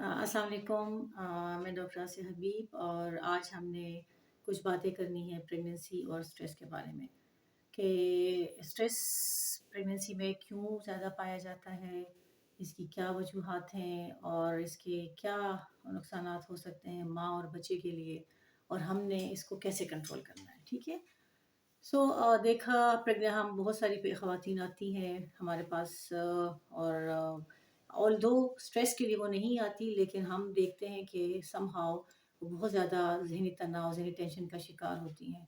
अस्सलाम वालेकुम। मैं डॉक्टर आसिया हबीब और आज हमने कुछ बातें करनी है प्रेगनेंसी और स्ट्रेस के बारे में कि स्ट्रेस प्रेगनेंसी में क्यों ज़्यादा पाया जाता है, इसकी क्या वजूहात हैं और इसके क्या नुकसानात हो सकते हैं माँ और बच्चे के लिए, और हमने इसको कैसे कंट्रोल करना है। ठीक है। देखा प्रज्ञा, हम बहुत सारी ख़वातीन आती हैं हमारे पास, और ऑल्दो स्ट्रेस के लिए वो नहीं आती, लेकिन हम देखते हैं कि समहाउ वो बहुत ज़्यादा ज़हनी तनाव, ज़हनी टेंशन का शिकार होती हैं।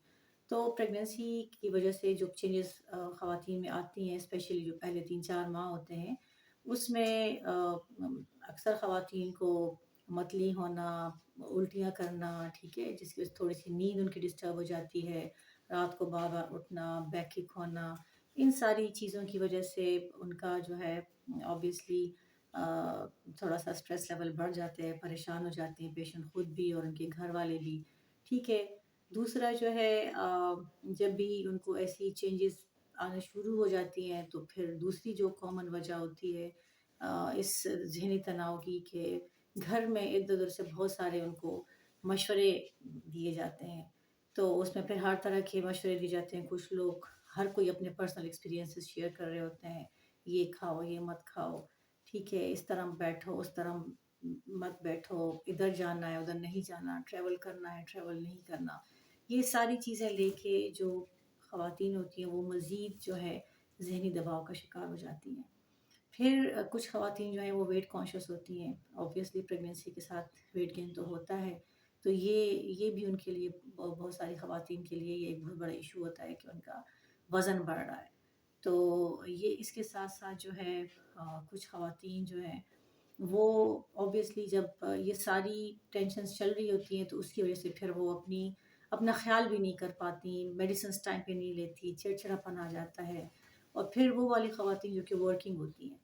तो प्रेगनेंसी की वजह से जो चेंजेस ख़वातीन में आती हैं, स्पेशली जो पहले 3-4 माह होते हैं, उसमें अक्सर ख़वातीन को मतली होना, उल्टियाँ करना, ठीक है, जिसकी वजह से थोड़ी-सी नींद उनकी डिस्टर्ब हो जाती है, रात को बार-बार उठना, बैकएक होना, इन सारी चीज़ों की वजह से उनका जो है ऑब्वियसली थोड़ा-सा स्ट्रेस लेवल बढ़ जाते हैं, परेशान हो जाते हैं पेशेंट खुद भी और उनके घर वाले भी। ठीक है। दूसरा जो है, जब भी उनको ऐसी चेंजेस आना शुरू हो जाती हैं तो फिर दूसरी जो कॉमन वजह होती है इस ज़हनी तनाव की, कि घर में इधर-उधर से बहुत सारे उनको मशवरे दिए जाते हैं। तो उसमें फिर हर तरह के मशवरे दिए जाते हैं। कुछ लोग, हर कोई अपने पर्सनल एक्सपीरियंसेस शेयर कर रहे होते हैं, ये खाओ, ये मत खाओ, ठीक है, इस तरह बैठो, उस तरह मत बैठो, इधर जाना है, उधर नहीं जाना, ट्रैवल करना है, ट्रैवल नहीं करना। ये सारी चीज़ें लेके जो ख़वातीन होती हैं वो मज़ीद जो है ज़हनी दबाव का शिकार हो जाती हैं। फिर कुछ ख़वातीन जो हैं वो वेट कॉन्शियस होती हैं। ऑब्वियसली प्रेगनेंसी के साथ वेट गेन तो होता है, तो ये भी उनके लिए, बहुत सारी ख़वातीन के लिए ये एक बहुत बड़ा इशू होता है कि उनका वज़न बढ़ रहा है। तो ये इसके साथ-साथ जो है कुछ ख़वातीन जो हैं वो ऑब्वियसली जब ये सारी टेंशन्स चल रही होती हैं तो उसकी वज़ह से फिर वो अपना ख़्याल भी नहीं कर पाती, मेडिसिन्स टाइम पे नहीं लेती, चिड़चिड़ापन आ जाता है। और फिर वो वाली ख़वातीन जो कि वर्किंग होती हैं,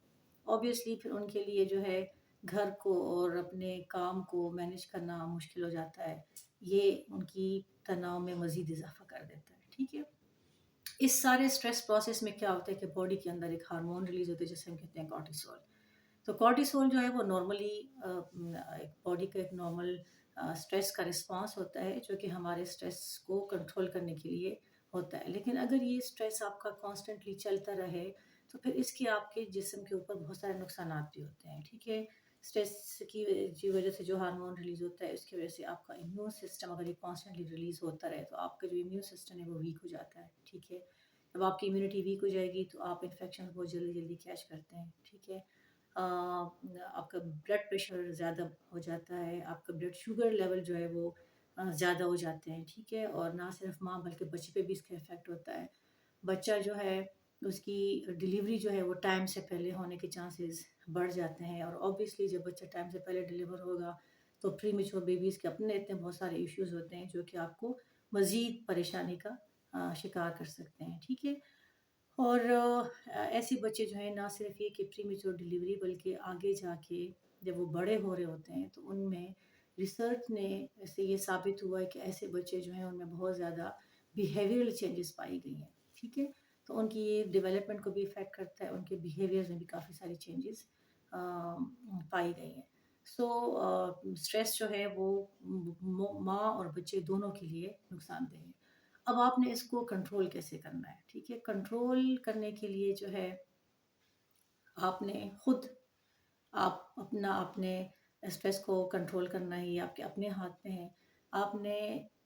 ऑब्वियसली फिर उनके लिए जो है घर को और अपने काम को मैनेज करना मुश्किल हो जाता है। ये उनकी तनाव में मज़ीद इज़ाफ़ा कर देता है। ठीक है? इस सारे स्ट्रेस प्रोसेस में क्या होता है कि बॉडी के अंदर एक हार्मोन रिलीज़ होता है जिसे हम कहते हैं कॉर्टिसोल। तो कॉर्टिसोल जो है वो नॉर्मली एक बॉडी का एक नॉर्मल स्ट्रेस का रिस्पॉन्स होता है, जो कि हमारे स्ट्रेस को कंट्रोल करने के लिए होता है। लेकिन अगर ये स्ट्रेस आपका कॉन्स्टेंटली चलता रहे तो फिर इसके आपके जिस्म के ऊपर बहुत सारे नुकसानात भी होते हैं। ठीक है। स्ट्रेस की वजह से जो हार्मोन रिलीज होता है, उसकी वजह से आपका इम्यून सिस्टम अगर ये कॉन्स्टेंटली रिलीज होता रहे तो आपका जो इम्यून सिस्टम है वो वीक हो जाता है। ठीक है। जब आपकी इम्यूनिटी वीक हो जाएगी तो आप इन्फेक्शन बहुत जल्दी जल्दी कैच करते हैं। ठीक है। आपका ब्लड प्रेशर ज़्यादा हो जाता है, आपका ब्लड शुगर लेवल जो है वो ज़्यादा हो जाते हैं। ठीक है। और ना सिर्फ माँ बल्कि बच्चे पे भी इसका इफ़ेक्ट होता है। बच्चा जो है उसकी डिलीवरी जो है वो टाइम से पहले होने के चांसेस बढ़ जाते हैं, और ऑब्वियसली जब बच्चा टाइम से पहले डिलीवर होगा तो प्री मेच्योर बेबीज़ के अपने इतने बहुत सारे इश्यूज होते हैं जो कि आपको मज़ीद परेशानी का शिकार कर सकते हैं। ठीक है। और ऐसे बच्चे जो हैं, ना सिर्फ ये कि प्री मेच्योर डिलीवरी, बल्कि आगे जाके जब वो बड़े हो रहे होते हैं तो उनमें रिसर्च ने से ये साबित हुआ है कि ऐसे बच्चे जो हैं उनमें बहुत ज़्यादा बिहेवियरल चेंजेस पाई गई हैं। ठीक है। तो उनकी ये डेवलपमेंट को भी इफ़ेक्ट करता है, उनके बिहेवियर्स में भी काफ़ी सारी चेंजेस पाई गई हैं। स्ट्रेस जो है वो माँ और बच्चे दोनों के लिए नुकसानदेह है। अब आपने इसको कंट्रोल कैसे करना है? ठीक है। कंट्रोल करने के लिए जो है आपने खुद, आप अपने स्ट्रेस को कंट्रोल करना ही आपके अपने हाथ में है। आपने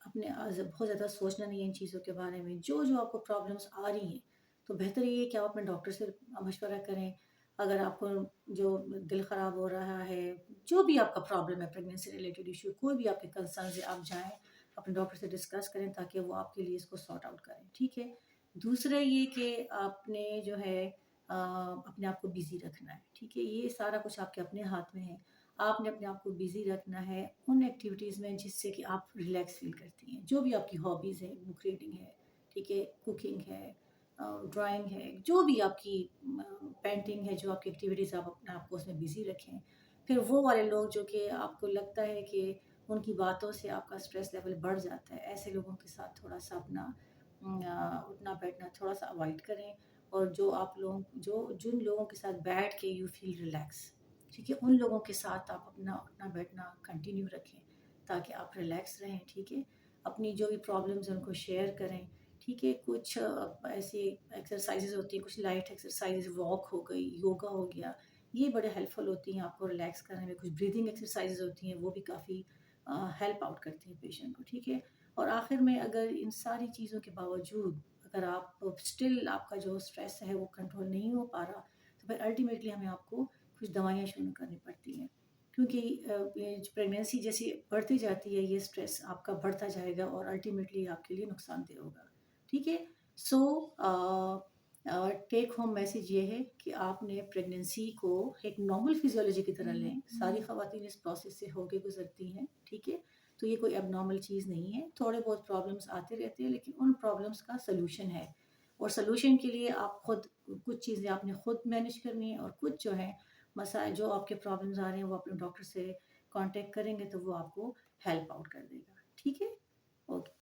अपने बहुत ज़्यादा सोचना नहीं है इन चीज़ों के बारे में। जो आपको प्रॉब्लम्स आ रही हैं, तो बेहतर ये है कि आप अपने डॉक्टर से मशवरा करें। अगर आपको जो दिल ख़राब हो रहा है, जो भी आपका प्रॉब्लम है, प्रेगनेंसी रिलेटेड इश्यू, कोई भी आपके कंसर्न्स है, आप जाएँ, अपने डॉक्टर से डिस्कस करें ताकि वो आपके लिए इसको सॉर्ट आउट करें। ठीक है। दूसरा ये कि आपने जो है अपने आप को बिज़ी रखना है। ठीक है। ये सारा कुछ आपके अपने हाथ में है। आपने अपने आप को बिज़ी रखना है उन एक्टिविटीज़ में जिससे कि आप रिलैक्स फ़ील करती हैं। जो भी आपकी हॉबीज़ हैं, बुक रीडिंग है, ठीक है, कुकिंग है, ड्राइंग है, जो भी आपकी पेंटिंग है, जो आपकी एक्टिविटीज़, आप अपने आप को उसमें बिज़ी रखें। फिर वो वाले लोग जो कि आपको लगता है कि उनकी बातों से आपका स्ट्रेस लेवल बढ़ जाता है, ऐसे लोगों के साथ थोड़ा-सा अपना उठना-बैठना थोड़ा-सा अवॉइड करें। और जो आप लोग जो जिन लोगों के साथ बैठ के यू फील रिलैक्स, ٹھیک ہے، ان لوگوں کے ساتھ آپ اپنا اٹھنا بیٹھنا کنٹینیو رکھیں تاکہ آپ ریلیکس رہیں، ٹھیک ہے، اپنی جو بھی پرابلمز ہیں ان کو شیئر کریں، ٹھیک ہے، کچھ ایسی ایکسرسائزز ہوتی ہیں، کچھ لائٹ ایکسرسائز، واک ہو گئی، یوگا ہو گیا، یہ بڑے ہیلپ فل ہوتی ہیں آپ کو ریلیکس کرنے میں، کچھ بریدنگ ایکسرسائزز ہوتی ہیں وہ بھی کافی ہیلپ آؤٹ کرتی ہیں پیشنٹ کو، ٹھیک ہے، اور آخر میں اگر ان ساری چیزوں کے باوجود اگر آپ اسٹل آپ کا جو اسٹریس ہے وہ کنٹرول نہیں ہو پا رہا تو پھر الٹیمیٹلی ہمیں آپ کو کچھ دوائیاں شروع کرنی پڑتی ہیں، کیونکہ پریگنینسی جیسی بڑھتی جاتی ہے یہ اسٹریس آپ کا بڑھتا جائے گا اور الٹیمیٹلی آپ کے لیے نقصان دہ ہوگا، ٹھیک ہے، سو ٹیک ہوم میسیج یہ ہے کہ آپ نے پریگنینسی کو ایک نارمل فزیولوجی کی طرح لیں، ساری خواتین اس پروسیس سے ہو کے گزرتی ہیں، ٹھیک ہے، تو یہ کوئی اب نارمل چیز نہیں ہے، تھوڑے بہت پرابلمس آتے رہتے ہیں لیکن ان پرابلمس کا سلوشن ہے، اور سلوشن کے لیے آپ خود کچھ چیزیں آپ نے خود مینیج کرنی ہیں، اور کچھ جو ہیں مسائل جو آپ کے پرابلمس آ رہے ہیں وہ اپنے ڈاکٹر سے کانٹیکٹ کریں گے تو وہ آپ کو ہیلپ آؤٹ کر دے گا۔